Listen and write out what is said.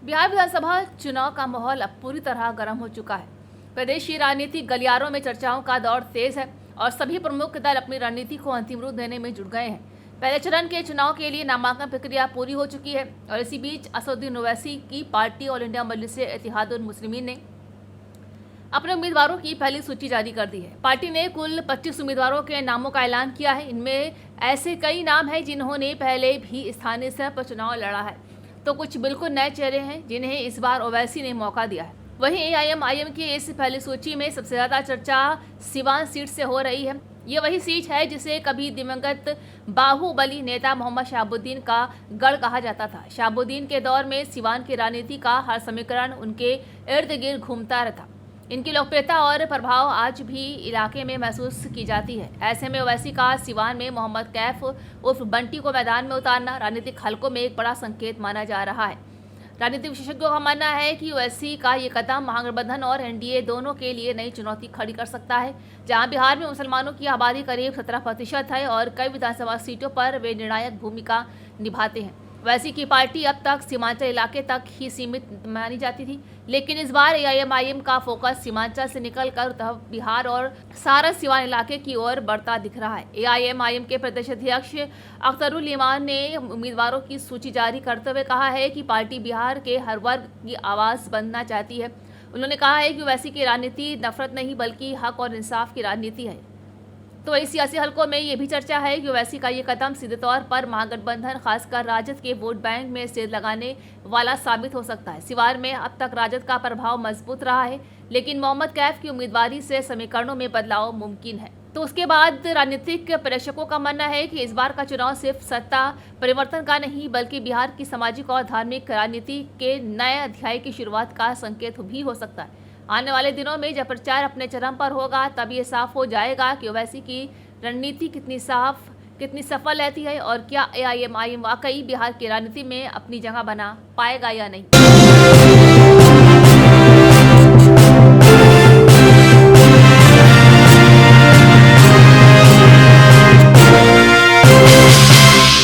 बिहार विधानसभा चुनाव का माहौल अब पूरी तरह गर्म हो चुका है। प्रदेश की राजनीतिक गलियारों में चर्चाओं का दौर तेज है और सभी प्रमुख दल अपनी रणनीति को अंतिम रूप देने में जुट गए हैं। पहले चरण के चुनाव के लिए नामांकन प्रक्रिया पूरी हो चुकी है और इसी बीच असदुद्दीन ओवैसी की पार्टी ऑल इंडिया मजलिस-ए-इत्तेहादुल मुस्लिमीन ने अपने उम्मीदवारों की पहली सूची जारी कर दी है। पार्टी ने कुल 25 उम्मीदवारों के नामों का ऐलान किया है। इनमें ऐसे कई नाम हैं जिन्होंने पहले भी स्थानीय स्तर पर चुनाव लड़ा है, तो कुछ बिल्कुल नए चेहरे हैं जिन्हें इस बार ओवैसी ने मौका दिया है। वहीं एआईएमआईएम की इस पहली सूची में सबसे ज्यादा चर्चा सिवान सीट से हो रही है। ये वही सीट है जिसे कभी दिवंगत बाहुबली नेता मोहम्मद शहाबुद्दीन का गढ़ कहा जाता था। शहाबुद्दीन के दौर में सिवान की राजनीति का हर समीकरण उनके इर्द गिर्द घूमता रहता। इनकी लोकप्रियता और प्रभाव आज भी इलाके में महसूस की जाती है। ऐसे में ओवैसी का सिवान में मोहम्मद कैफ उर्फ बंटी को मैदान में उतारना राजनीतिक हलकों में एक बड़ा संकेत माना जा रहा है। राजनीतिक विशेषज्ञों का मानना है कि ओवैसी का ये कदम महागठबंधन और एनडीए दोनों के लिए नई चुनौती खड़ी कर सकता है। जहां बिहार में मुसलमानों की आबादी करीब 17% है और कई विधानसभा सीटों पर वे निर्णायक भूमिका निभाते हैं। ओवैसी की पार्टी अब तक सीमांचल इलाके तक ही सीमित मानी जाती थी, लेकिन इस बार एआईएमआईएम का फोकस सीमांचल से निकलकर उत्तर बिहार और सारा सिवान इलाके की ओर बढ़ता दिख रहा है। एआईएमआईएम के प्रदेश अध्यक्ष अख्तरुल इमान ने उम्मीदवारों की सूची जारी करते हुए कहा है कि पार्टी बिहार के हर वर्ग की आवाज़ बनना चाहती है। उन्होंने कहा है कि ओवैसी की राजनीति नफरत नहीं बल्कि हक और इंसाफ की राजनीति है। तो इस सियासी हलकों में ये भी चर्चा है कि ओवैसी का ये कदम सीधे तौर पर महागठबंधन खासकर राजद के वोट बैंक में सेध लगाने वाला साबित हो सकता है। सिवान में अब तक राजद का प्रभाव मजबूत रहा है, लेकिन मोहम्मद कैफ की उम्मीदवारी से समीकरणों में बदलाव मुमकिन है। तो उसके बाद राजनीतिक प्रेक्षकों का मानना है कि इस बार का चुनाव सिर्फ सत्ता परिवर्तन का नहीं बल्कि बिहार की सामाजिक और धार्मिक राजनीति के नए अध्याय की शुरुआत का संकेत भी हो सकता है। आने वाले दिनों में जब प्रचार अपने चरम पर होगा तब ये साफ हो जाएगा कि ओवैसी की रणनीति कितनी सफल रहती है और क्या एआईएमआईएम वाकई बिहार की राजनीति में अपनी जगह बना पाएगा या नहीं।